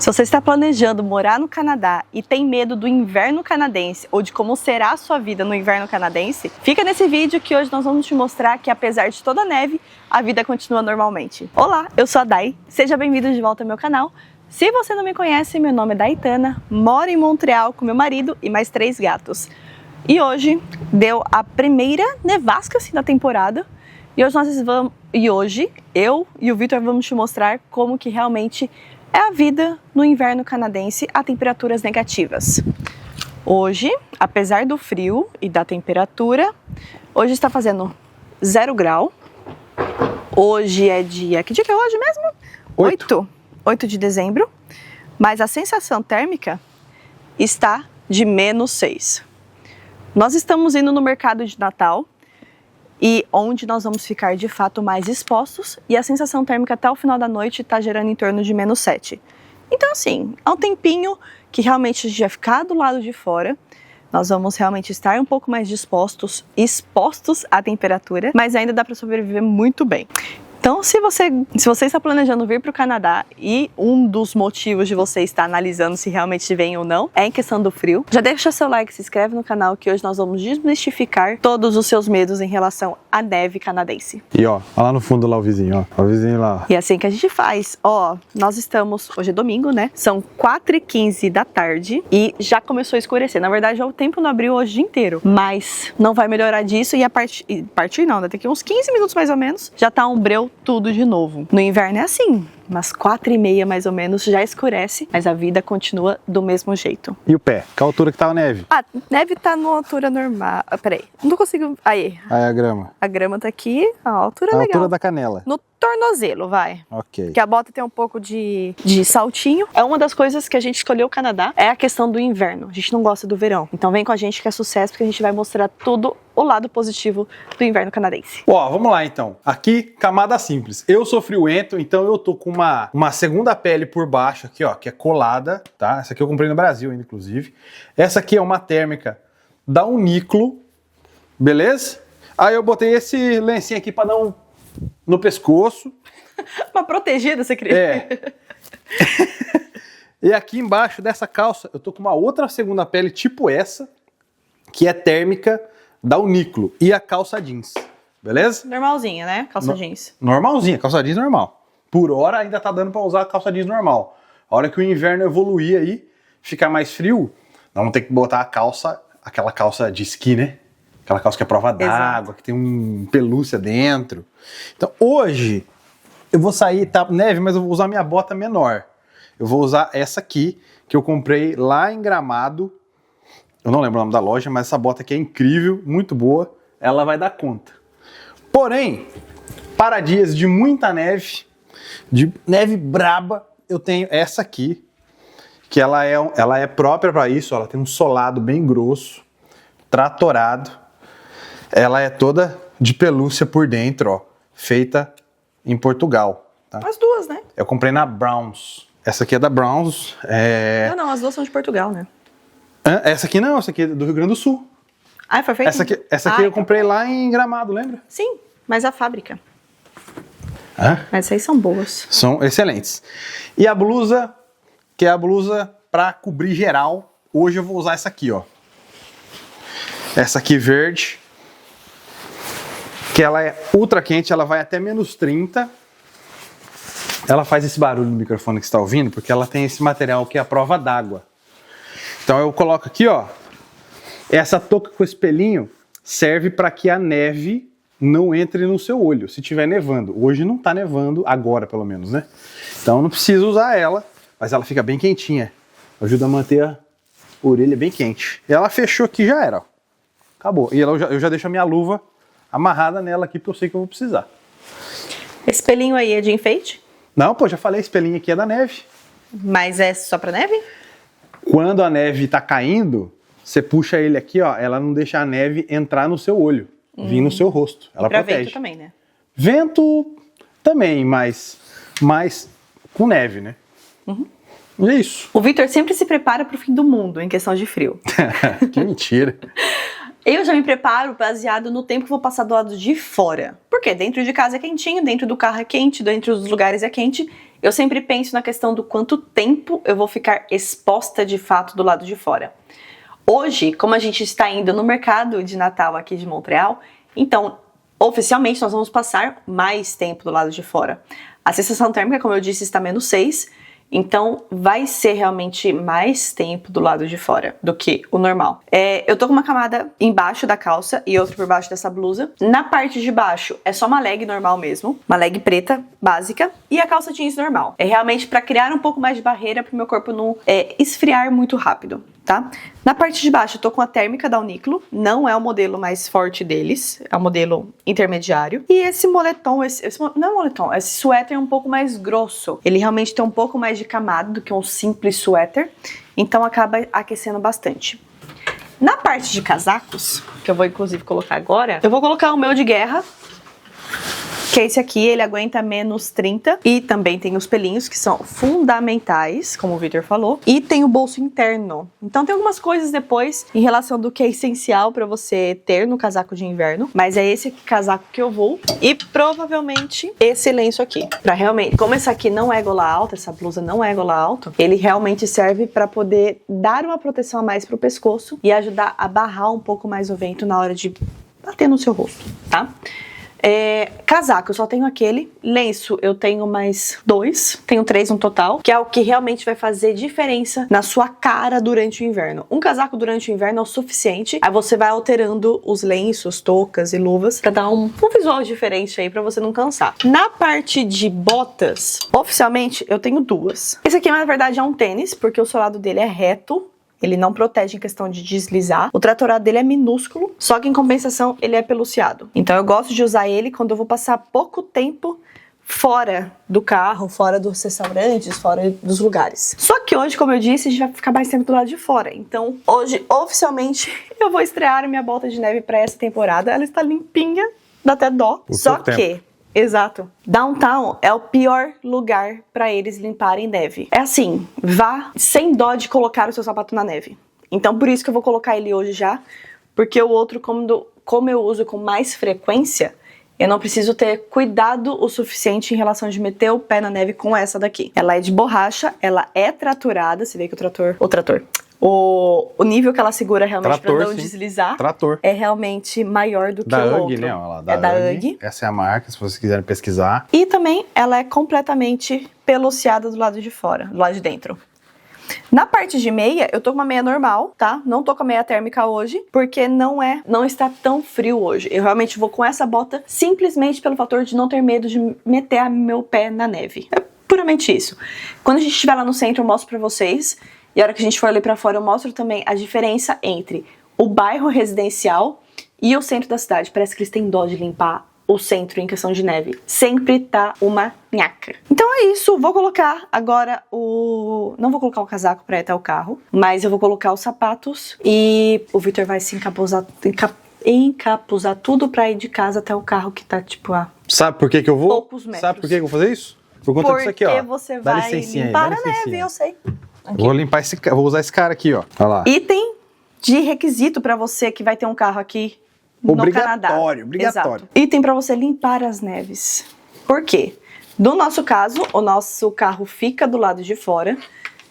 Se você está planejando morar no Canadá e tem medo do inverno canadense ou de como será a sua vida no inverno canadense, fica nesse vídeo que hoje nós vamos te mostrar que apesar de toda a neve, a vida continua normalmente. Olá, eu sou a Dai, seja bem-vindo de volta ao meu canal. Se você não me conhece, meu nome é Daitana, moro em Montreal com meu marido e mais 3 gatos. E hoje deu a primeira nevasca assim, da temporada. E hoje eu e o Vitor vamos te mostrar como que realmente é a vida no inverno canadense a temperaturas negativas. Hoje, apesar do frio e da temperatura, hoje está fazendo 0 grau. Hoje é dia... Que dia que é hoje mesmo? 8 de dezembro. Mas a sensação térmica está de -6. Nós estamos indo no mercado de Natal e onde nós vamos ficar de fato mais expostos e a sensação térmica até o final da noite está gerando em torno de -7. Então assim, há um tempinho que realmente a gente vai ficar do lado de fora, nós vamos realmente estar um pouco mais expostos à temperatura, mas ainda dá para sobreviver muito bem. Então, se você está planejando vir para o Canadá e um dos motivos de você estar analisando se realmente vem ou não é em questão do frio, já deixa seu like, se inscreve no canal que hoje nós vamos desmistificar todos os seus medos em relação à neve canadense. E ó lá no fundo lá o vizinho, ó o vizinho lá. E é assim que a gente faz, ó, nós estamos, hoje é domingo, né? São 4h15 da tarde e já começou a escurecer. Na verdade, o tempo não abriu hoje o dia inteiro, mas não vai melhorar disso e a partir não, daqui uns 15 minutos mais ou menos, já tá um breu tudo de novo. No inverno é assim, umas 4h30 mais ou menos já escurece, mas a vida continua do mesmo jeito. E o pé? Que altura que tá a neve? A neve tá numa altura normal. Peraí, não consigo... Aí a grama. A grama tá aqui, a altura a legal. altura da canela. No tornozelo, vai. Ok. Que a bota tem um pouco de saltinho. É uma das coisas que a gente escolheu o Canadá, é a questão do inverno. A gente não gosta do verão. Então vem com a gente que é sucesso, porque a gente vai mostrar tudo o lado positivo do inverno canadense. Ó, vamos lá então. Aqui, camada simples. Eu sou friorento, então eu tô com uma segunda pele por baixo aqui, ó, que é colada, tá? Essa aqui eu comprei no Brasil ainda, inclusive. Essa aqui é uma térmica da Uniqlo, beleza? Aí eu botei esse lencinho aqui pra dar no pescoço. Uma protegida, você queria? É. E aqui embaixo dessa calça, eu tô com uma outra segunda pele tipo essa, que é térmica da Uniqlo. E a calça jeans, beleza? Normalzinha, né? Calça jeans. Normalzinha, calça jeans normal. Por hora ainda tá dando pra usar a calça jeans normal. A hora que o inverno evoluir aí, ficar mais frio, nós vamos ter que botar a calça, aquela calça de esqui, né? Aquela calça que é prova d'água, que tem um pelúcia dentro. Então hoje eu vou sair, tá neve, mas eu vou usar minha bota menor. Eu vou usar essa aqui, que eu comprei lá em Gramado. Eu não lembro o nome da loja, mas essa bota aqui é incrível, muito boa. Ela vai dar conta. Porém, para dias de muita neve, de neve braba, eu tenho essa aqui, que ela é própria para isso. Ela tem um solado bem grosso, tratorado. Ela é toda de pelúcia por dentro, ó, feita em Portugal. Tá? As duas, né? Eu comprei na Browns. Essa aqui é da Browns. Não, as duas são de Portugal, né? Essa aqui não, essa aqui é do Rio Grande do Sul. Ah, foi feita? Essa aqui eu comprei lá em Gramado, lembra? Sim, mas a fábrica. Hã? Essas aí são boas. São excelentes. E a blusa, que é a blusa para cobrir geral, hoje eu vou usar essa aqui, ó. Essa aqui verde, que ela é ultra quente, ela vai até -30. Ela faz esse barulho no microfone que você está ouvindo, porque ela tem esse material que é a prova d'água. Então eu coloco aqui, ó, essa touca com espelhinho serve para que a neve não entre no seu olho, se estiver nevando. Hoje não está nevando, agora pelo menos, né? Então não precisa usar ela, mas ela fica bem quentinha. Ajuda a manter a orelha bem quente. E ela fechou aqui, já era, ó. Acabou. E eu já deixo a minha luva amarrada nela aqui, porque eu sei que eu vou precisar. Esse pelinho aí é de enfeite? Não, pô, já falei, esse pelinho aqui é da neve. Mas é só pra neve? Quando a neve tá caindo, você puxa ele aqui, ó, ela não deixa a neve entrar no seu olho, vir no seu rosto. Ela protege. Vento também, né? Vento também, mas com neve, né? Uhum. E é isso. O Vitor sempre se prepara pro fim do mundo em questão de frio. Que mentira. Eu já me preparo baseado no tempo que vou passar do lado de fora. Porque dentro de casa é quentinho, dentro do carro é quente, dentro dos lugares é quente. eu sempre penso na questão do quanto tempo eu vou ficar exposta de fato do lado de fora. Hoje, como a gente está indo no mercado de Natal aqui de Montreal, então, oficialmente nós vamos passar mais tempo do lado de fora. A sensação térmica, como eu disse, está -6, então vai ser realmente mais tempo do lado de fora do que o normal. Eu tô com uma camada embaixo da calça e outra por baixo dessa blusa. Na parte de baixo é só uma leg normal mesmo, uma leg preta básica e a calça jeans normal. É realmente para criar um pouco mais de barreira para o meu corpo não esfriar muito rápido, tá? Na parte de baixo eu tô com a térmica da Uniqlo, não é o modelo mais forte deles, é o modelo intermediário. E esse moletom, não é moletom, esse suéter é um pouco mais grosso. Ele realmente tem um pouco mais de camada do que um simples suéter, então acaba aquecendo bastante. Na parte de casacos, que eu vou inclusive colocar agora, eu vou colocar o meu de guerra, que é esse aqui, ele aguenta -30 e também tem os pelinhos que são fundamentais, como o Victor falou, e tem o bolso interno. Então tem algumas coisas depois em relação do que é essencial para você ter no casaco de inverno, mas é esse casaco que eu vou e provavelmente esse lenço aqui, para realmente, como esse aqui não é gola alta, essa blusa não é gola alta, ele realmente serve para poder dar uma proteção a mais pro pescoço e ajudar a barrar um pouco mais o vento na hora de bater no seu rosto, tá? Casaco, eu só tenho aquele. Lenço, eu tenho mais 2. Tenho 3 no total, que é o que realmente vai fazer diferença na sua cara durante o inverno. Um casaco durante o inverno é o suficiente. Aí você vai alterando os lenços, toucas e luvas pra dar um visual diferente aí, pra você não cansar. Na parte de botas, oficialmente, eu tenho 2. Esse aqui, na verdade, é um tênis, porque o solado dele é reto. Ele não protege em questão de deslizar. O tratorado dele é minúsculo, só que em compensação ele é peluciado. Então eu gosto de usar ele quando eu vou passar pouco tempo fora do carro, fora dos restaurantes, fora dos lugares. Só que hoje, como eu disse, a gente vai ficar mais tempo do lado de fora. Então hoje, oficialmente, eu vou estrear minha bota de neve para essa temporada. Ela está limpinha, dá até dó. Só que... Exato. Downtown é o pior lugar para eles limparem neve. É assim, vá sem dó de colocar o seu sapato na neve. Então por isso que eu vou colocar ele hoje já, porque o outro, como eu uso com mais frequência, eu não preciso ter cuidado o suficiente em relação de meter o pé na neve com essa daqui. Ela é de borracha, ela é tratorada, você vê que o nível que ela segura realmente para não deslizar é realmente maior do que o outro. UGG, né? É da UGG. Essa é a marca, se vocês quiserem pesquisar. E também ela é completamente peluciada do lado de fora, do lado de dentro. Na parte de meia, eu tô com uma meia normal, tá? Não tô com a meia térmica hoje, porque não está tão frio hoje. Eu realmente vou com essa bota simplesmente pelo fator de não ter medo de meter meu pé na neve. É puramente isso. Quando a gente estiver lá no centro, eu mostro pra vocês. E a hora que a gente for ali pra fora, eu mostro também a diferença entre o bairro residencial e o centro da cidade. Parece que eles têm dó de limpar o centro em questão de neve. Sempre tá uma nhaca. Então é isso, vou colocar agora não vou colocar o casaco pra ir até o carro, mas eu vou colocar os sapatos e o Victor vai se encapuzar tudo pra ir de casa até o carro que tá tipo a... Sabe por que eu vou? Poucos metros. Sabe por que eu vou fazer isso? Por conta disso aqui, ó. Porque você vai limpar a neve, eu sei. Aqui. Vou limpar vou usar esse cara aqui, ó. Olha lá. Item de requisito pra você que vai ter um carro aqui no Canadá. Obrigatório. Exato. Item pra você limpar as neves. Por quê? No nosso caso, o nosso carro fica do lado de fora.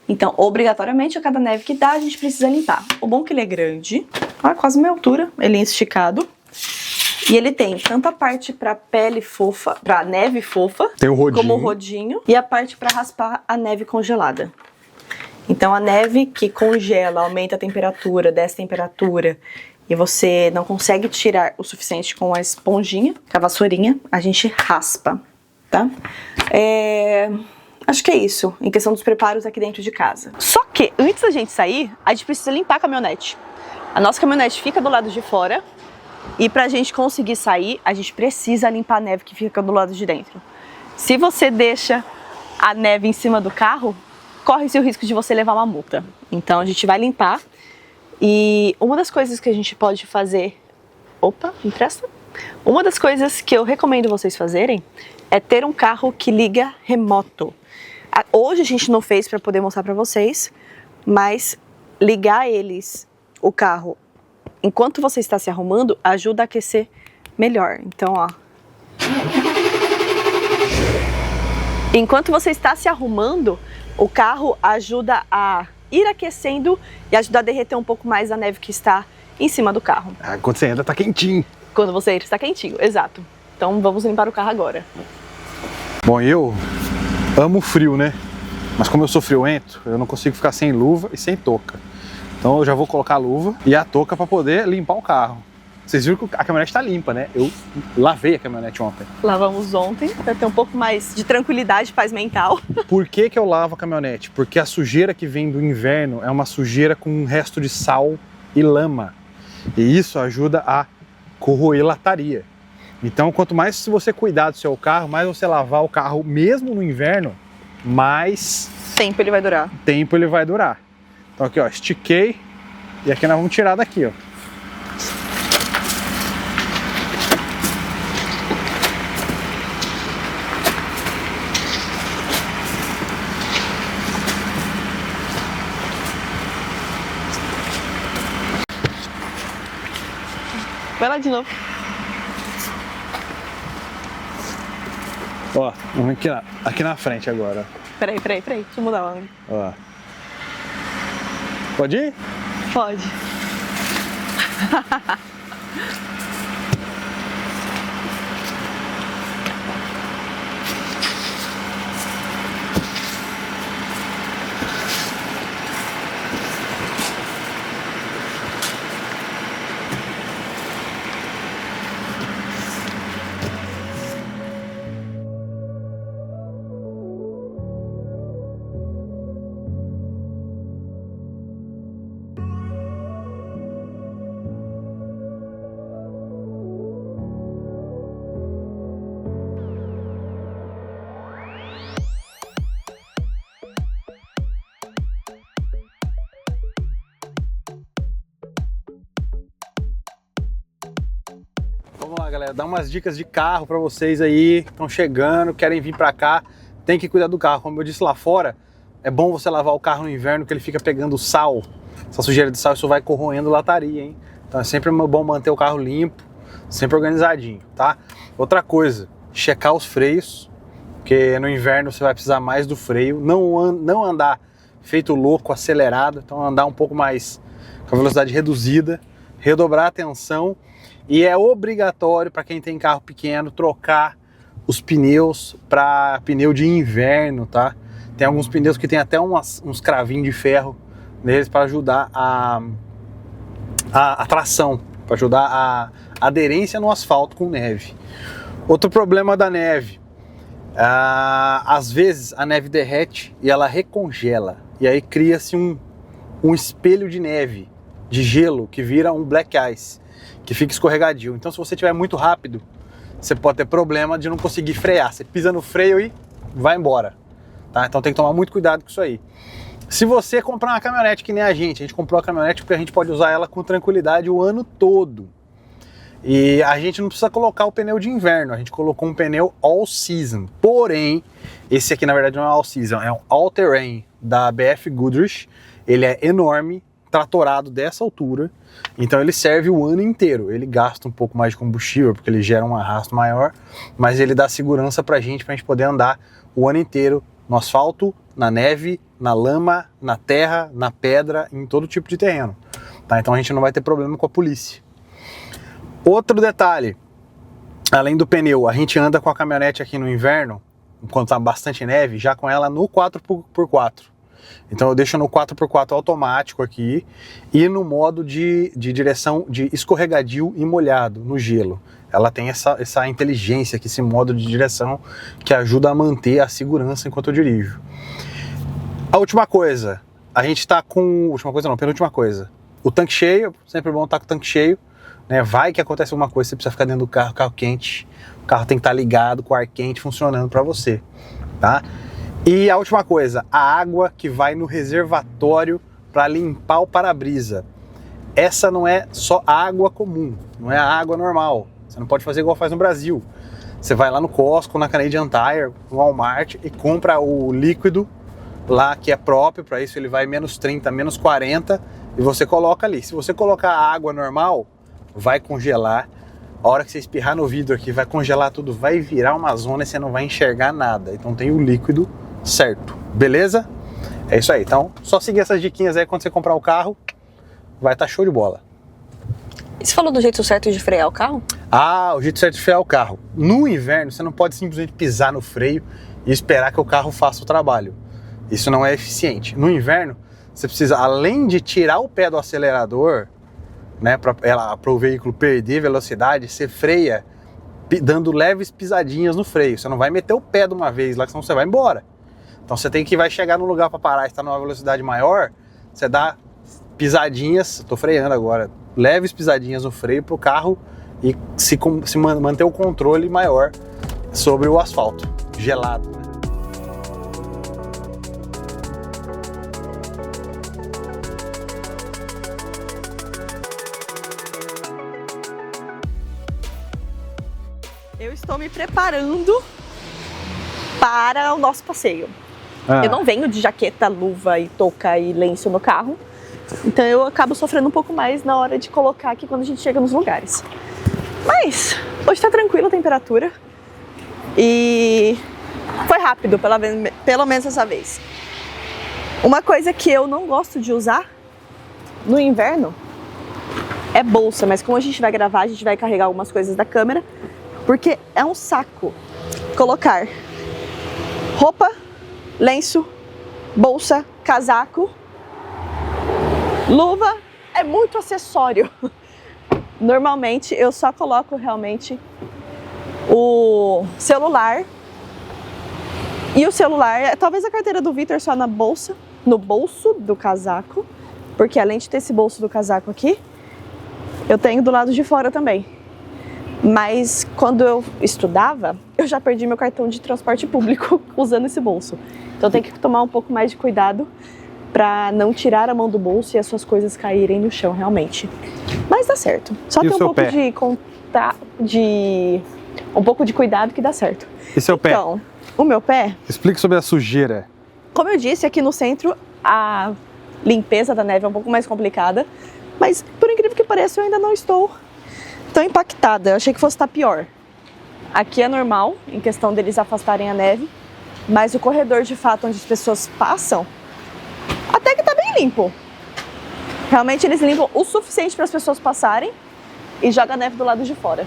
Então, obrigatoriamente, a cada neve que dá, a gente precisa limpar. O bom é que ele é grande. Olha, quase a minha altura. Ele é esticado. E ele tem tanto a parte pra pele fofa, pra neve fofa, tem o rodinho, como o rodinho, e a parte pra raspar a neve congelada. Então a neve que congela, aumenta a temperatura, desce a temperatura, e você não consegue tirar o suficiente com a esponjinha, com a vassourinha, a gente raspa, tá? Acho que é isso, em questão dos preparos aqui dentro de casa. Só que, antes da gente sair, a gente precisa limpar a caminhonete. A nossa caminhonete fica do lado de fora, e pra gente conseguir sair, a gente precisa limpar a neve que fica do lado de dentro. Se você deixa a neve em cima do carro, corre-se o risco de você levar uma multa. Então a gente vai limpar. E uma das coisas que a gente pode fazer... Opa, empresta? Uma das coisas que eu recomendo vocês fazerem é ter um carro que liga remoto. Hoje a gente não fez para poder mostrar para vocês, mas ligar o carro, enquanto você está se arrumando, ajuda a aquecer melhor. Então, ó. Enquanto você está se arrumando, o carro ajuda a ir aquecendo e ajuda a derreter um pouco mais a neve que está em cima do carro. Quando você entra, tá quentinho. Quando você entra, está quentinho, exato. Então vamos limpar o carro agora. Bom, eu amo frio, né? Mas como eu sou friorento, eu não consigo ficar sem luva e sem touca. Então eu já vou colocar a luva e a touca para poder limpar o carro. Vocês viram que a caminhonete tá limpa, né? Eu lavei a caminhonete ontem. Lavamos ontem para ter um pouco mais de tranquilidade, paz mental. Por que que eu lavo a caminhonete? Porque a sujeira que vem do inverno é uma sujeira com um resto de sal e lama. E isso ajuda a corroer lataria. Então, quanto mais você cuidar do seu carro, mais você lavar o carro, mesmo no inverno, mais tempo ele vai durar. Tempo ele vai durar. Então aqui, ó, estiquei e aqui nós vamos tirar daqui, ó. Vai lá de novo. Ó, vamos aqui na frente agora. Peraí. Deixa eu mudar o ângulo. Ó. Pode ir? Pode. Vamos lá, galera, dar umas dicas de carro para vocês aí que estão chegando, querem vir para cá, tem que cuidar do carro. Como eu disse lá fora, é bom você lavar o carro no inverno, que ele fica pegando sal. Essa sujeira de sal, isso vai corroendo lataria, hein? Então é sempre bom manter o carro limpo, sempre organizadinho, tá? Outra coisa, checar os freios, porque no inverno você vai precisar mais do freio. Não andar feito louco, acelerado, então andar um pouco mais com a velocidade reduzida, redobrar a atenção. E é obrigatório para quem tem carro pequeno trocar os pneus para pneu de inverno, tá? Tem alguns pneus que tem até uns cravinhos de ferro neles para ajudar a tração, para ajudar a aderência no asfalto com neve. Outro problema da neve, às vezes a neve derrete e ela recongela, e aí cria-se um espelho de neve, de gelo, que vira um black ice, que fica escorregadio. Então se você estiver muito rápido, você pode ter problema de não conseguir frear. Você pisa no freio e vai embora, tá? Então tem que tomar muito cuidado com isso aí. Se você comprar uma caminhonete que nem a gente comprou a caminhonete porque a gente pode usar ela com tranquilidade o ano todo. E a gente não precisa colocar o pneu de inverno, a gente colocou um pneu all season. Porém, esse aqui na verdade não é all season, é um all terrain da BF Goodrich. Ele é enorme, tratorado dessa altura, então ele serve o ano inteiro. Ele gasta um pouco mais de combustível porque ele gera um arrasto maior, mas ele dá segurança pra gente poder andar o ano inteiro no asfalto, na neve, na lama, na terra, na pedra, em todo tipo de terreno, tá? Então a gente não vai ter problema com a polícia. Outro detalhe, além do pneu, a gente anda com a caminhonete aqui no inverno, quando tá bastante neve, já com ela no 4x4. Então eu deixo no 4x4 automático aqui e no modo de direção de escorregadio e molhado, no gelo. Ela tem essa inteligência aqui, esse modo de direção que ajuda a manter a segurança enquanto eu dirijo. A última coisa, a gente tá com... Última coisa não, penúltima coisa. O tanque cheio, sempre bom estar com o tanque cheio, né? Vai que acontece alguma coisa, você precisa ficar dentro do carro quente. O carro tem que estar ligado com o ar quente funcionando para você, tá? E a última coisa, a água que vai no reservatório para limpar o para-brisa. Essa não é só água comum, não é a água normal. Você não pode fazer igual faz no Brasil. Você vai lá no Costco, na Canadian Tire, no Walmart e compra o líquido lá que é próprio para isso. Ele vai menos 30, menos 40 e você coloca ali. Se você colocar a água normal, vai congelar, A hora que você espirrar no vidro aqui, vai congelar tudo, vai virar uma zona e você não vai enxergar nada. Então tem o líquido certo, beleza? É isso aí, então só seguir essas diquinhas aí quando você comprar o carro, vai estar show de bola. E você falou do jeito certo de frear o carro? Ah, o jeito certo de frear o carro. No inverno, você não pode simplesmente pisar no freio e esperar que o carro faça o trabalho. Isso não é eficiente. No inverno, você precisa, além de tirar o pé do acelerador, né, para o veículo perder velocidade, você freia dando leves pisadinhas no freio. Você não vai meter o pé de uma vez lá, senão você vai embora. Então você vai chegar num lugar para parar e está numa velocidade maior, você dá pisadinhas, estou freando agora, leves pisadinhas no freio para o carro e se manter o controle maior sobre o asfalto gelado, né? Eu estou me preparando para o nosso passeio. Eu não venho de jaqueta, luva e touca e lenço no carro, então eu acabo sofrendo um pouco mais na hora de colocar aqui quando a gente chega nos lugares. Mas hoje tá tranquila a temperatura e foi rápido, pelo menos essa vez. Uma coisa que eu não gosto de usar no inverno é bolsa, mas como a gente vai gravar, a gente vai carregar algumas coisas da câmera, porque é um saco colocar roupa, lenço, bolsa, casaco, luva, é muito acessório. Normalmente eu só coloco realmente o celular e o celular, talvez a carteira do Vitor só na bolsa, no bolso do casaco, porque além de ter esse bolso do casaco aqui, eu tenho do lado de fora também. Mas quando eu estudava, eu já perdi meu cartão de transporte público usando esse bolso. Então tem que tomar um pouco mais de cuidado para não tirar a mão do bolso e as suas coisas caírem no chão realmente. Mas dá certo. Só ter um pouco de cuidado que dá certo. E seu pé? Então, o meu pé... Explique sobre a sujeira. Como eu disse, aqui no centro a limpeza da neve é um pouco mais complicada, mas por incrível que pareça eu ainda não estou tão impactada. Eu achei que fosse estar pior. Aqui é normal, em questão deles afastarem a neve, mas o corredor de fato onde as pessoas passam, até que tá bem limpo. Realmente eles limpam o suficiente para as pessoas passarem e jogam a neve do lado de fora.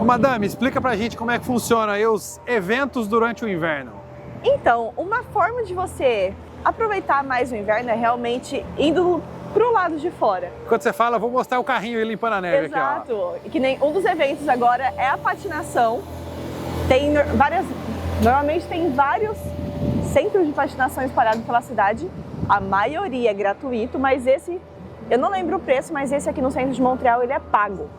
Madame, explica pra gente como é que funciona aí os eventos durante o inverno. Então, uma forma de você aproveitar mais o inverno é realmente indo pro lado de fora. Quando você fala, eu vou mostrar o carrinho aí limpando a neve. Exato. Aqui, ó. E que nem um dos eventos agora é a patinação. Normalmente tem vários centros de patinação espalhados pela cidade. A maioria é gratuito, mas esse, eu não lembro o preço, mas esse aqui no centro de Montreal ele é pago.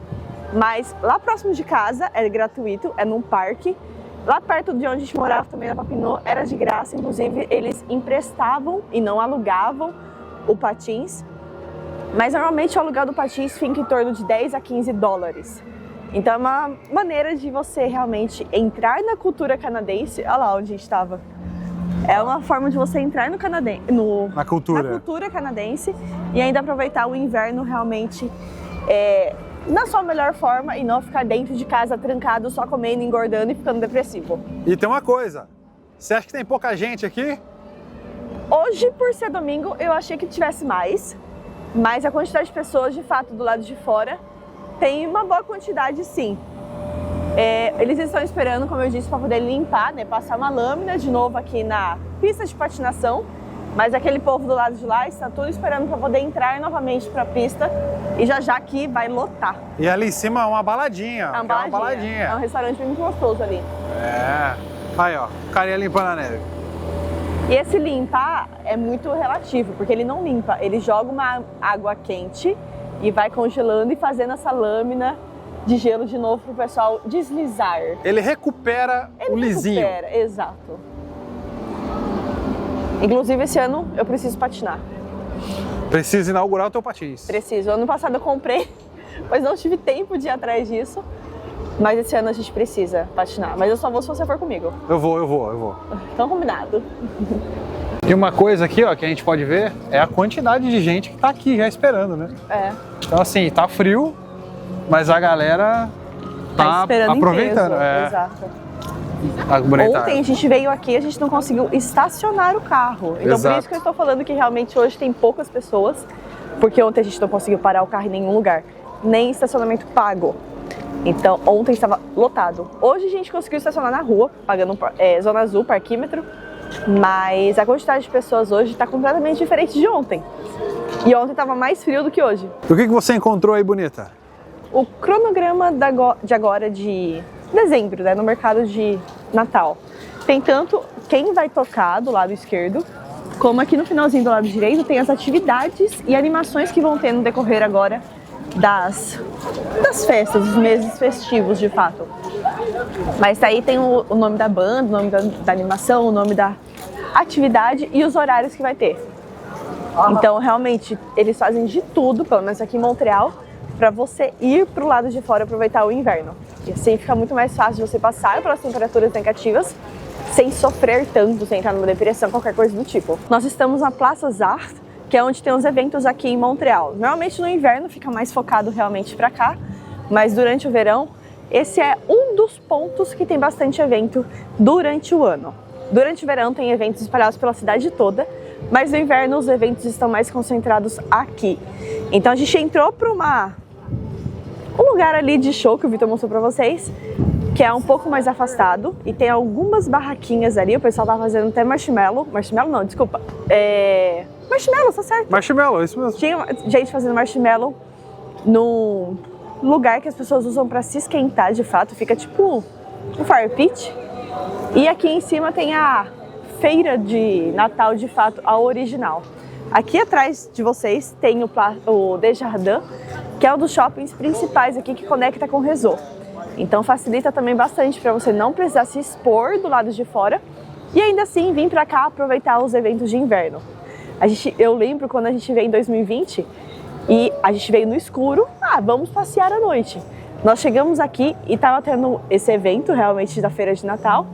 Mas lá próximo de casa é gratuito, é num parque. Lá perto de onde a gente morava também na Papineau era de graça, inclusive eles emprestavam e não alugavam o patins. Mas normalmente o aluguel do patins fica em torno de 10 a 15 dólares. Então é uma maneira de você realmente entrar na cultura canadense. Olha lá onde a gente estava. É uma forma de você entrar na cultura canadense e ainda aproveitar o inverno realmente na sua melhor forma e não ficar dentro de casa trancado, só comendo, engordando e ficando depressivo. E tem uma coisa, você acha que tem pouca gente aqui? Hoje, por ser domingo, eu achei que tivesse mais, mas a quantidade de pessoas, de fato, do lado de fora, tem uma boa quantidade, sim. Eles estão esperando, como eu disse, para poder limpar, né, passar uma lâmina de novo aqui na pista de patinação, mas aquele povo do lado de lá está tudo esperando para poder entrar novamente para a pista e já aqui vai lotar. E ali em cima é uma baladinha. É uma baladinha. É um restaurante muito gostoso ali. Aí, ó, o carinha limpando a neve. E esse limpar é muito relativo, porque ele não limpa, ele joga uma água quente e vai congelando e fazendo essa lâmina de gelo de novo pro pessoal deslizar. Ele recupera o lisinho. Recupera, exato. Inclusive esse ano eu preciso patinar. Precisa inaugurar o teu patins. Preciso. Ano passado eu comprei, mas não tive tempo de ir atrás disso. Mas esse ano a gente precisa patinar. Mas eu só vou se você for comigo. Eu vou. Então combinado. E uma coisa aqui, ó, que a gente pode ver é a quantidade de gente que tá aqui já esperando, né? É. Então assim, tá frio, mas a galera tá esperando aproveitando. Em peso. É. Exato. Ontem a gente veio aqui e a gente não conseguiu estacionar o carro. Então Exato. por isso que eu estou falando que realmente hoje tem poucas pessoas, porque ontem a gente não conseguiu parar o carro em nenhum lugar, nem estacionamento pago. Então ontem estava lotado. Hoje a gente conseguiu estacionar na rua, pagando Zona Azul, parquímetro, mas a quantidade de pessoas hoje está completamente diferente de ontem. E ontem estava mais frio do que hoje. O que você encontrou aí, bonita? O cronograma de agora de dezembro, né, no mercado de Natal. Tem tanto quem vai tocar do lado esquerdo, como aqui no finalzinho do lado direito tem as atividades e animações que vão ter no decorrer agora das festas, dos meses festivos de fato. Mas aí tem o nome da banda, o nome da animação, o nome da atividade e os horários que vai ter. Então realmente eles fazem de tudo, pelo menos aqui em Montreal, para você ir para o lado de fora aproveitar o inverno. E assim fica muito mais fácil de você passar pelas temperaturas negativas sem sofrer tanto, sem entrar numa depressão, qualquer coisa do tipo. Nós estamos na Plaza Zart, que é onde tem os eventos aqui em Montreal. Normalmente no inverno fica mais focado realmente para cá, mas durante o verão, esse é um dos pontos que tem bastante evento durante o ano. Durante o verão tem eventos espalhados pela cidade toda, mas no inverno os eventos estão mais concentrados aqui. Então a gente entrou para um lugar ali de show que o Vitor mostrou para vocês, que é um pouco mais afastado e tem algumas barraquinhas ali, o pessoal tá fazendo até marshmallow não, desculpa, marshmallow, tá certo? Marshmallow, isso mesmo. Tinha gente fazendo marshmallow num lugar que as pessoas usam para se esquentar de fato, fica tipo um fire pit. E aqui em cima tem a feira de Natal de fato, a original. Aqui atrás de vocês tem o Desjardins, que é um dos shoppings principais aqui que conecta com o Réseau. Então facilita também bastante para você não precisar se expor do lado de fora e ainda assim vir para cá aproveitar os eventos de inverno. Eu lembro quando a gente veio em 2020 e a gente veio no escuro, vamos passear à noite. Nós chegamos aqui e estava tendo esse evento realmente da feira de Natal,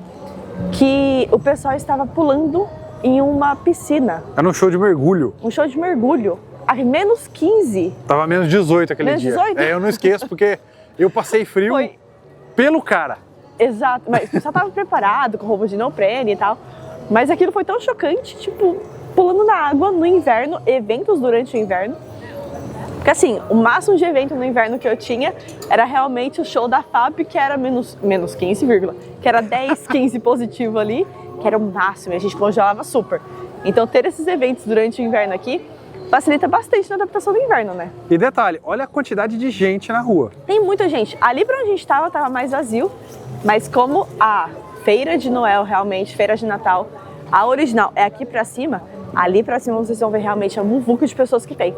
que o pessoal estava pulando em uma piscina. Era um show de mergulho. Um show de mergulho. A menos 15. Tava menos 18 aquele menos dia. 18? Eu não esqueço, porque eu passei frio pelo cara. Exato, mas o pessoal tava preparado com roupa de neoprene e tal. Mas aquilo foi tão chocante, tipo, pulando na água no inverno, eventos durante o inverno. Porque assim, o máximo de evento no inverno que eu tinha era realmente o show da FAB, que era menos 15, que era 10, 15 positivo ali, que era o máximo, e a gente congelava super. Então ter esses eventos durante o inverno aqui facilita bastante na adaptação do inverno, né? E detalhe, olha a quantidade de gente na rua. Tem muita gente. Ali pra onde a gente tava mais vazio, mas como a feira de Noel, realmente, feira de Natal, a original é aqui pra cima, ali pra cima vocês vão ver realmente a muvuca de pessoas que tem.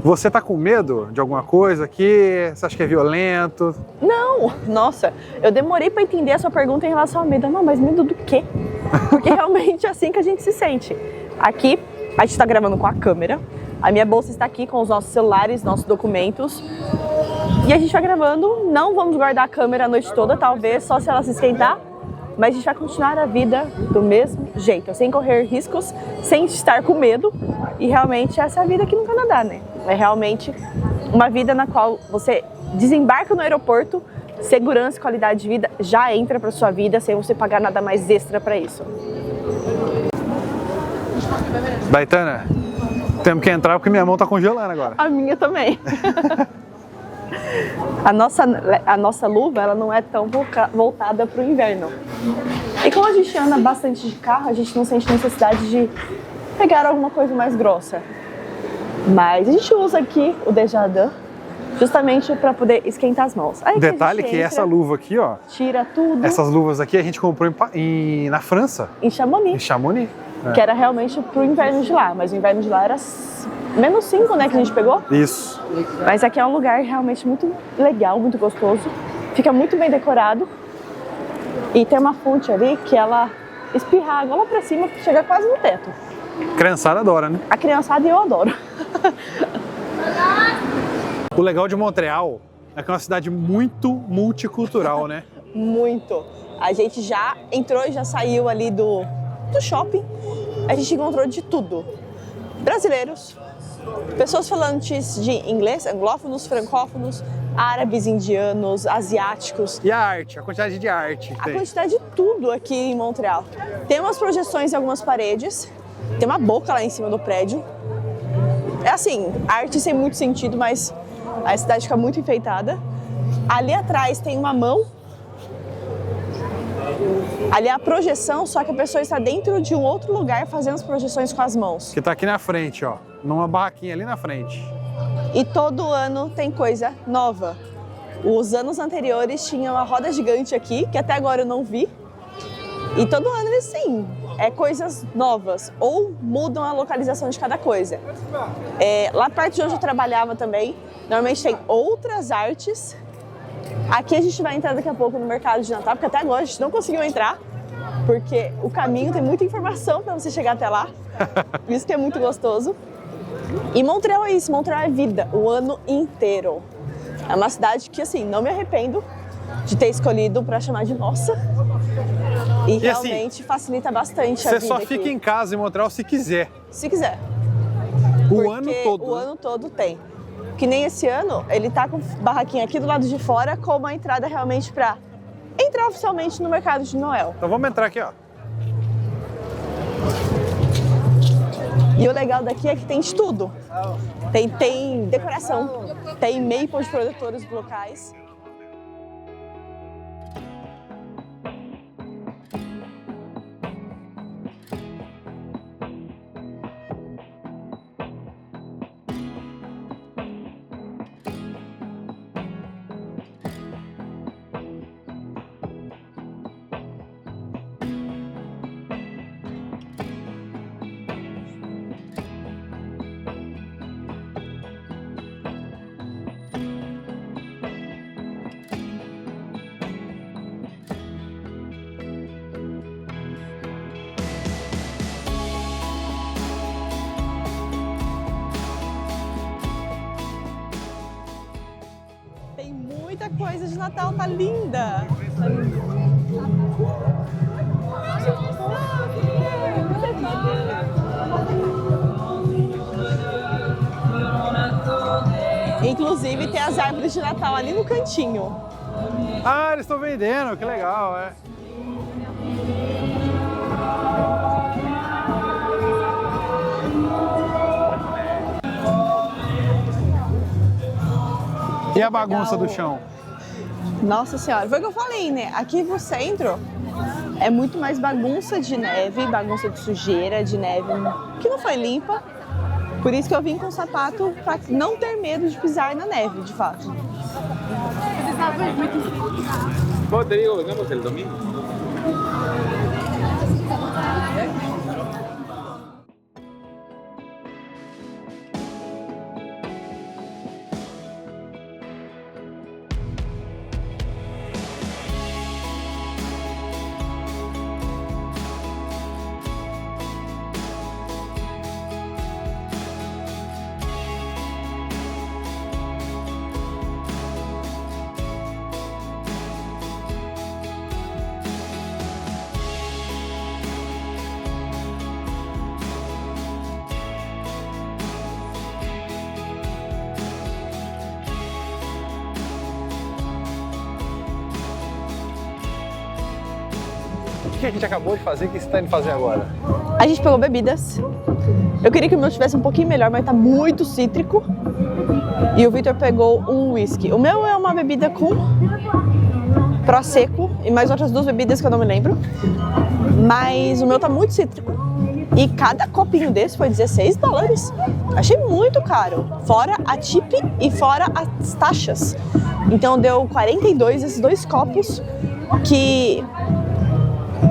Você tá com medo de alguma coisa aqui? Você acha que é violento? Não! Nossa, eu demorei pra entender a sua pergunta em relação ao medo. Não, mas medo do quê? Porque realmente é assim que a gente se sente. Aqui, a gente tá gravando com a câmera. A minha bolsa está aqui com os nossos celulares, nossos documentos. E a gente vai gravando. Não vamos guardar a câmera a noite toda, talvez só se ela se esquentar. Mas a gente vai continuar a vida do mesmo jeito, sem correr riscos, sem estar com medo. E realmente essa é a vida aqui no Canadá, né? É realmente uma vida na qual você desembarca no aeroporto, segurança e qualidade de vida já entra para sua vida sem você pagar nada mais extra para isso. Baitana, temos que entrar porque minha mão tá congelando agora. A minha também. A nossa luva, ela não é tão voltada para o inverno. E como a gente anda bastante de carro, a gente não sente necessidade de pegar alguma coisa mais grossa. Mas a gente usa aqui o Desjardins justamente para poder esquentar as mãos. Aí Detalhe que essa luva aqui, ó, tira tudo. essas luvas aqui a gente comprou na França. Em Chamonix. Em Chamonix. Que era realmente pro inverno de lá, mas o inverno de lá era -5, né, que a gente pegou. Isso. Mas aqui é um lugar realmente muito legal, muito gostoso. Fica muito bem decorado. E tem uma fonte ali que ela espirra água lá pra cima, chega quase no teto. A criançada adora, né? A criançada eu adoro. O legal de Montreal é que é uma cidade muito multicultural, né? Muito. A gente já entrou e já saiu ali do shopping. A gente encontrou de tudo. Brasileiros, pessoas falantes de inglês, anglófonos, francófonos, árabes, indianos, asiáticos. E a arte, a quantidade de arte. A quantidade de tudo aqui em Montreal. Tem umas projeções em algumas paredes, tem uma boca lá em cima do prédio. É assim, arte sem muito sentido, mas a cidade fica muito enfeitada. Ali atrás tem uma mão. Ali é a projeção, só que a pessoa está dentro de um outro lugar fazendo as projeções com as mãos. Que tá aqui na frente, ó. Numa barraquinha ali na frente. E todo ano tem coisa nova. Os anos anteriores tinha uma roda gigante aqui, que até agora eu não vi. E todo ano eles sim, coisas novas. Ou mudam a localização de cada coisa. Lá perto de onde eu trabalhava também, normalmente tem outras artes. Aqui a gente vai entrar daqui a pouco no mercado de Natal, porque até agora a gente não conseguiu entrar, porque o caminho tem muita informação para você chegar até lá. Isso que é muito gostoso. E Montreal é isso, Montreal é vida, o ano inteiro. É uma cidade que, assim, não me arrependo de ter escolhido para chamar de nossa. E realmente assim, facilita bastante a vida. Você só fica em casa em Montreal se quiser. Se quiser. O ano todo. O ano todo tem. Que nem esse ano, ele tá com barraquinha aqui do lado de fora, com uma entrada realmente para entrar oficialmente no mercado de Noel. Então vamos entrar aqui, ó. E o legal daqui é que tem de tudo. Tem decoração, tem maple de produtores locais. Muita coisa de Natal, tá linda! Tá linda. Inclusive tem as árvores de Natal ali no cantinho. Ah, eles estão vendendo, que legal, é. E a bagunça do chão? Nossa senhora, foi o que eu falei, né? Aqui no centro é muito mais bagunça de neve, bagunça de sujeira, de neve que não foi limpa. Por isso que eu vim com sapato para não ter medo de pisar na neve, de fato. Rodrigo, vengamos el domingo. O que a gente acabou de fazer? O que você está indo fazer agora? A gente pegou bebidas. Eu queria que o meu tivesse um pouquinho melhor, mas tá muito cítrico. E o Victor pegou um whisky. O meu é uma bebida com Prosecco e mais outras duas bebidas que eu não me lembro. Mas o meu tá muito cítrico. E cada copinho desse foi $16. Achei muito caro, fora a tip e fora as taxas. Então deu 42 esses 2 copos que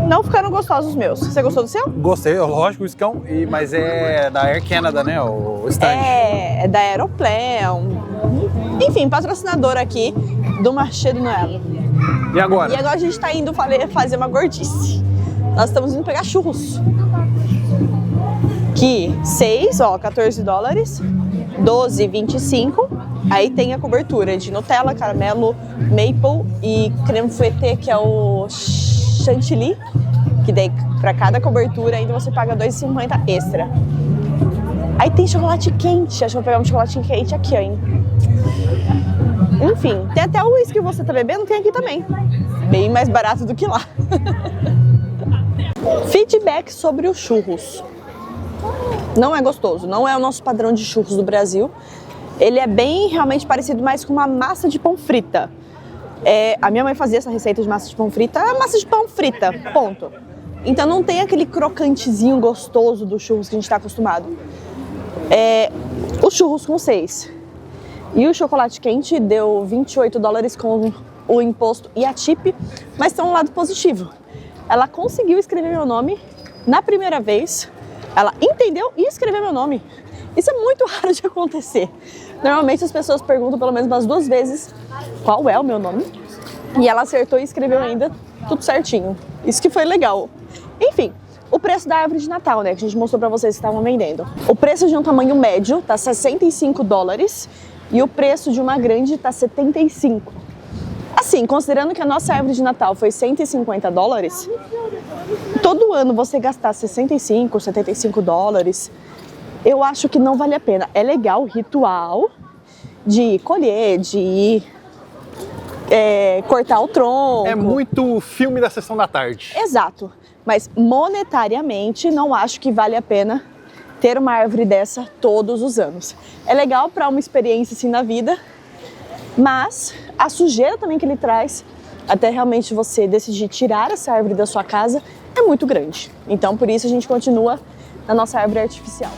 não ficaram gostosos meus. Você gostou do seu? Gostei, lógico, o Scão, mas é da Air Canada, né? O stand. É da Aeroplan. Enfim, patrocinador aqui do Marché do Noël. E agora? E agora a gente tá indo fazer uma gordice. Nós estamos indo pegar churros. Que 6, ó, 14 dólares, 12, 25. Aí tem a cobertura de Nutella, caramelo, maple e creme fouettée, que é o chantilly. Que daí pra cada cobertura ainda você paga $2,50 extra. Aí tem chocolate quente. Acho que eu vou pegar um chocolate quente aqui, ó, hein? Enfim, tem até o uísque que você tá bebendo, tem aqui também. Bem mais barato do que lá. Feedback sobre os churros. Não é gostoso, não é o nosso padrão de churros do Brasil. Ele é bem realmente parecido mais com uma massa de pão frita. A minha mãe fazia essa receita de massa de pão frita, é massa de pão frita, ponto. Então não tem aquele crocantezinho gostoso dos churros que a gente está acostumado. Os churros com 6. E o chocolate quente deu 28 dólares com o imposto e a tip, mas tem um lado positivo. Ela conseguiu escrever meu nome na primeira vez, ela entendeu e escreveu meu nome. Isso é muito raro de acontecer. Normalmente as pessoas perguntam pelo menos umas 2 vezes qual é o meu nome. E ela acertou e escreveu ainda tudo certinho. Isso que foi legal. Enfim, o preço da árvore de Natal, né, que a gente mostrou pra vocês que estavam vendendo. O preço de um tamanho médio tá 65 dólares e o preço de uma grande tá 75. Assim, considerando que a nossa árvore de Natal foi 150 dólares, todo ano você gastar 65, 75 dólares, eu acho que não vale a pena. É legal o ritual de colher, de ir cortar o tronco. É muito filme da sessão da tarde. Exato. Mas monetariamente não acho que vale a pena ter uma árvore dessa todos os anos. É legal para uma experiência assim na vida, mas a sujeira também que ele traz, até realmente você decidir tirar essa árvore da sua casa, é muito grande. Então por isso a gente continua na nossa árvore artificial.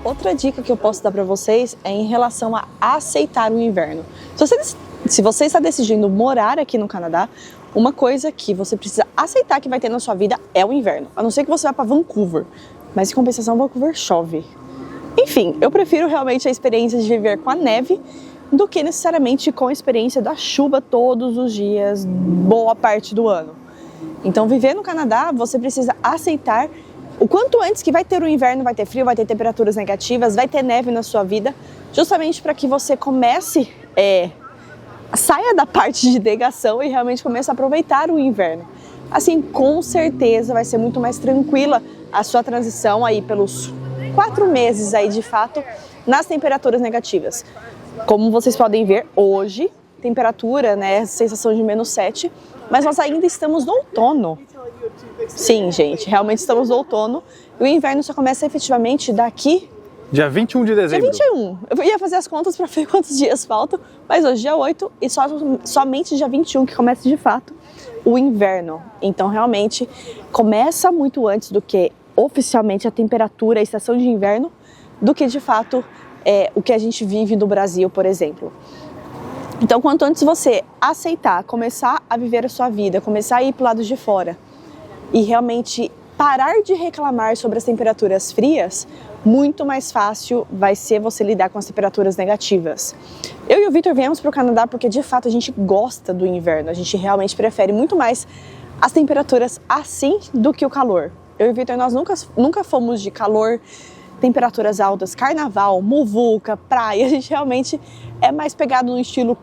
Outra dica que eu posso dar para vocês é em relação a aceitar o inverno. Se você está decidindo morar aqui no Canadá, uma coisa que você precisa aceitar que vai ter na sua vida é o inverno. A não ser que você vá para Vancouver, mas em compensação Vancouver chove. Enfim, eu prefiro realmente a experiência de viver com a neve do que necessariamente com a experiência da chuva todos os dias, boa parte do ano. Então viver no Canadá, você precisa aceitar o quanto antes que vai ter o inverno, vai ter frio, vai ter temperaturas negativas, vai ter neve na sua vida, justamente para que você comece, saia da parte de negação e realmente comece a aproveitar o inverno. Assim, com certeza vai ser muito mais tranquila a sua transição aí pelos 4 meses aí de fato nas temperaturas negativas. Como vocês podem ver, hoje, temperatura, né, sensação de -7, mas nós ainda estamos no outono. Sim, gente, realmente estamos no outono e o inverno só começa efetivamente daqui... Dia 21 de dezembro. Dia 21. Eu ia fazer as contas para ver quantos dias faltam, mas hoje é dia 8 e somente dia 21 que começa de fato o inverno. Então realmente começa muito antes do que oficialmente a temperatura, a estação de inverno, do que de fato o que a gente vive no Brasil, por exemplo. Então quanto antes você aceitar, começar a viver a sua vida, começar a ir para o lado de fora, e realmente parar de reclamar sobre as temperaturas frias, muito mais fácil vai ser você lidar com as temperaturas negativas. Eu e o Victor viemos para o Canadá porque de fato a gente gosta do inverno, a gente realmente prefere muito mais as temperaturas assim do que o calor. Eu e o Victor, nós nunca fomos de calor, temperaturas altas, carnaval, muvuca, praia, a gente realmente é mais pegado no estilo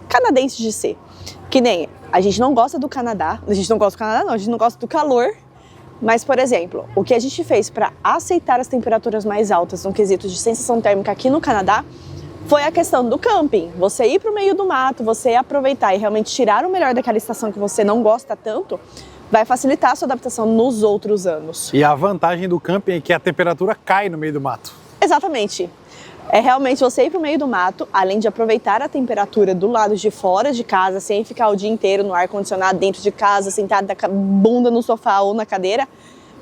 canadense de ser. Que nem a gente não gosta do Canadá, a gente não gosta do calor, mas, por exemplo, o que a gente fez para aceitar as temperaturas mais altas no quesito de sensação térmica aqui no Canadá foi a questão do camping. Você ir para o meio do mato, você aproveitar e realmente tirar o melhor daquela estação que você não gosta tanto, vai facilitar a sua adaptação nos outros anos. E a vantagem do camping é que a temperatura cai no meio do mato. Exatamente. É realmente você ir pro meio do mato, além de aproveitar a temperatura do lado de fora de casa, sem ficar o dia inteiro no ar-condicionado dentro de casa, sentado com a bunda no sofá ou na cadeira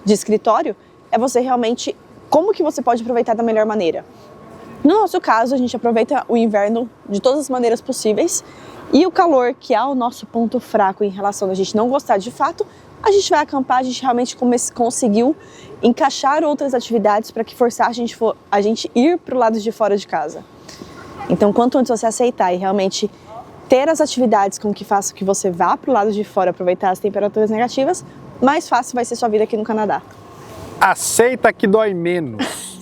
de escritório, é você realmente, como que você pode aproveitar da melhor maneira. No nosso caso, a gente aproveita o inverno de todas as maneiras possíveis e o calor, que é o nosso ponto fraco em relação a gente não gostar de fato, a gente vai acampar, a gente realmente conseguiu encaixar outras atividades para que forçar a gente ir para o lado de fora de casa. Então, quanto antes você aceitar e realmente ter as atividades com que façam que você vá para o lado de fora aproveitar as temperaturas negativas, mais fácil vai ser sua vida aqui no Canadá. Aceita que dói menos.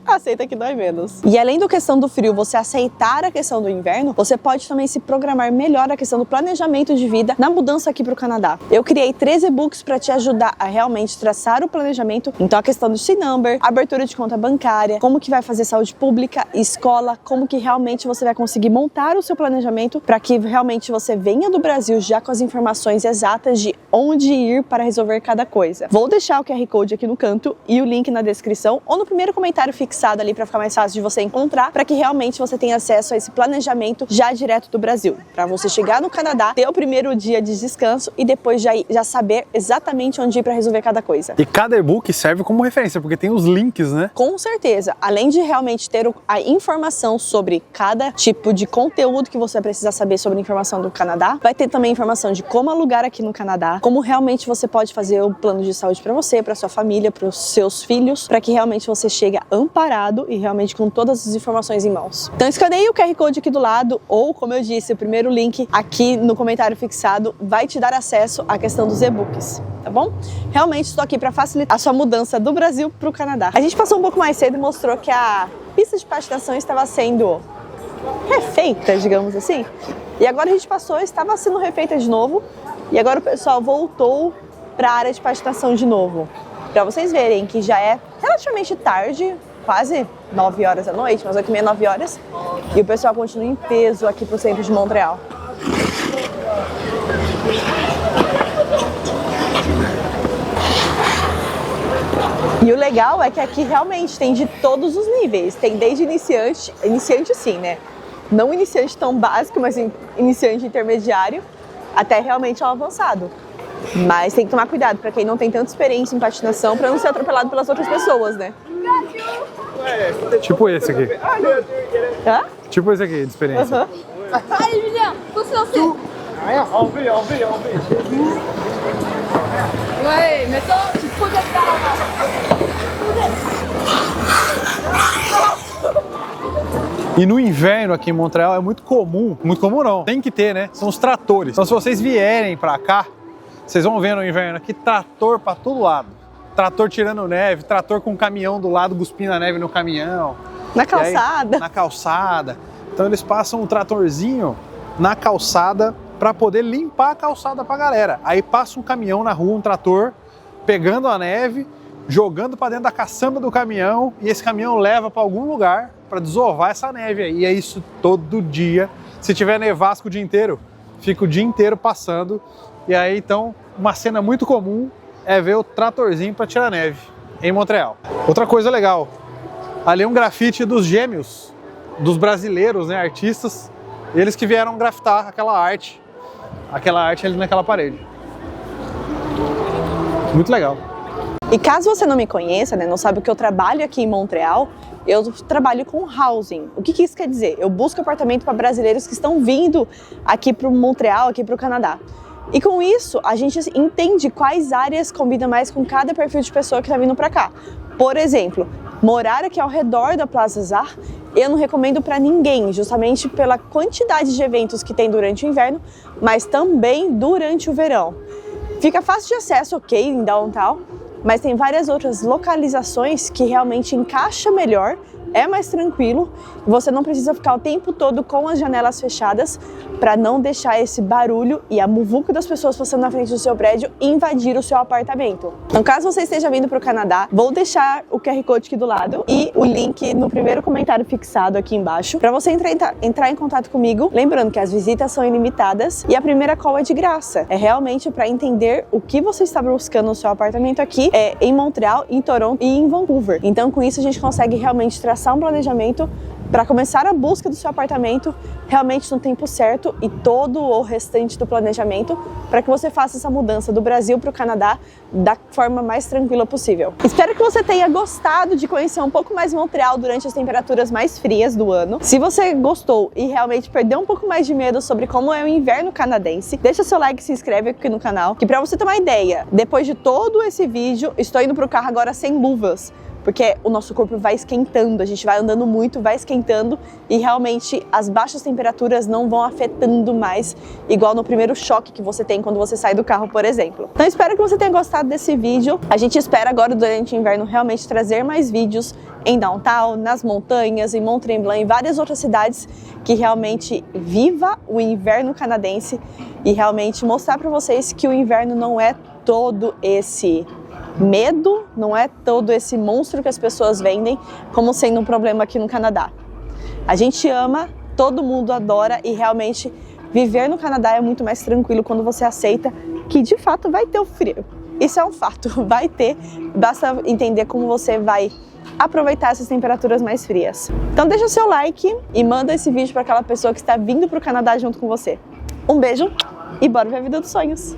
Aceita que dói menos. E além da questão do frio, você aceitar a questão do inverno, você pode também se programar melhor a questão do planejamento de vida na mudança aqui para o Canadá. Eu criei 3 e-books para te ajudar a realmente traçar o planejamento. Então a questão do C-Number, abertura de conta bancária, como que vai fazer saúde pública, escola, como que realmente você vai conseguir montar o seu planejamento para que realmente você venha do Brasil já com as informações exatas de onde ir para resolver cada coisa. Vou deixar o QR Code aqui no canto e o link na descrição ou no primeiro comentário fixado ali para ficar mais fácil de você encontrar, para que realmente você tenha acesso a esse planejamento já direto do Brasil, para você chegar no Canadá, ter o primeiro dia de descanso e depois já saber exatamente onde ir para resolver cada coisa. E cada e-book serve como referência, porque tem os links, né? Com certeza, além de realmente ter a informação sobre cada tipo de conteúdo que você precisa saber sobre a informação do Canadá, vai ter também informação de como alugar aqui no Canadá, como realmente você pode fazer o plano de saúde para você, para sua família, para os seus filhos, para que realmente você chegue amparado e realmente com todas as informações em mãos. Então escaneie o QR Code aqui do lado ou, como eu disse, o primeiro link aqui no comentário fixado vai te dar acesso à questão dos e-books, tá bom? Realmente estou aqui para facilitar a sua mudança do Brasil para o Canadá. A gente passou um pouco mais cedo e mostrou que a pista de patinação estava sendo refeita, digamos assim. E agora a gente passou, estava sendo refeita de novo e agora o pessoal voltou para a área de patinação de novo. Para vocês verem que já é relativamente tarde, quase 9 horas da noite, umas 8h30, 9 horas, e o pessoal continua em peso aqui pro centro de Montreal. E o legal é que aqui realmente tem de todos os níveis, tem desde iniciante sim, né? Não iniciante tão básico, mas iniciante intermediário, até realmente ao avançado. Mas tem que tomar cuidado para quem não tem tanta experiência em patinação, para não ser atropelado pelas outras pessoas, né? Tipo esse aqui. Hã? Tipo esse aqui, de experiência. Allez Julien, pousse lancer. Ouais, maintenant tu te projettes par là-bas. E no inverno aqui em Montreal é muito comum não, tem que ter, né? São os tratores. Então se vocês vierem pra cá, vocês vão ver no inverno aqui trator pra todo lado. Trator tirando neve, trator com caminhão do lado cuspindo a neve no caminhão. Na calçada. Aí, na calçada. Então eles passam um tratorzinho na calçada para poder limpar a calçada pra galera. Aí passa um caminhão na rua, um trator, pegando a neve, jogando para dentro da caçamba do caminhão e esse caminhão leva para algum lugar para desovar essa neve aí. E é isso todo dia. Se tiver nevasco o dia inteiro, fica o dia inteiro passando. E aí então uma cena muito comum é ver o tratorzinho para tirar neve em Montreal. Outra coisa legal, ali é um grafite dos gêmeos, dos brasileiros, né, artistas, eles que vieram grafitar aquela arte ali naquela parede. Muito legal. E caso você não me conheça, né, não sabe o que eu trabalho aqui em Montreal, eu trabalho com housing. O que isso quer dizer? Eu busco apartamento para brasileiros que estão vindo aqui para Montreal, aqui para o Canadá. E com isso, a gente entende quais áreas combinam mais com cada perfil de pessoa que está vindo para cá. Por exemplo, morar aqui ao redor da Plaza Zar, eu não recomendo para ninguém, justamente pela quantidade de eventos que tem durante o inverno, mas também durante o verão. Fica fácil de acesso, ok, em downtown, mas tem várias outras localizações que realmente encaixa melhor, é mais tranquilo, você não precisa ficar o tempo todo com as janelas fechadas para não deixar esse barulho e a muvuca das pessoas passando na frente do seu prédio invadir o seu apartamento. Então, caso você esteja vindo para o Canadá, vou deixar o QR Code aqui do lado e o link no primeiro comentário fixado aqui embaixo para você entrar em contato comigo, lembrando que as visitas são ilimitadas e a primeira call é de graça. É realmente para entender o que você está buscando no seu apartamento aqui em Montreal, em Toronto e em Vancouver. Então, com isso a gente consegue realmente traçar começar um planejamento, para começar a busca do seu apartamento realmente no tempo certo e todo o restante do planejamento para que você faça essa mudança do Brasil para o Canadá da forma mais tranquila possível. Espero que você tenha gostado de conhecer um pouco mais Montreal durante as temperaturas mais frias do ano. Se você gostou e realmente perdeu um pouco mais de medo sobre como é o inverno canadense, deixa seu like e se inscreve aqui no canal, que para você ter uma ideia, depois de todo esse vídeo, estou indo para o carro agora sem luvas, porque o nosso corpo vai esquentando, a gente vai andando muito, vai esquentando e realmente as baixas temperaturas não vão afetando mais, igual no primeiro choque que você tem quando você sai do carro, por exemplo. Então espero que você tenha gostado desse vídeo. A gente espera agora durante o inverno realmente trazer mais vídeos em Downtown, nas montanhas, em Mont-Tremblant, em várias outras cidades que realmente viva o inverno canadense e realmente mostrar para vocês que o inverno não é todo esse medo, não é todo esse monstro que as pessoas vendem como sendo um problema aqui no Canadá. A gente ama, todo mundo adora e realmente viver no Canadá é muito mais tranquilo quando você aceita que de fato vai ter o frio. Isso é um fato, vai ter, basta entender como você vai aproveitar essas temperaturas mais frias. Então deixa o seu like e manda esse vídeo para aquela pessoa que está vindo para o Canadá junto com você. Um beijo e bora ver a vida dos sonhos!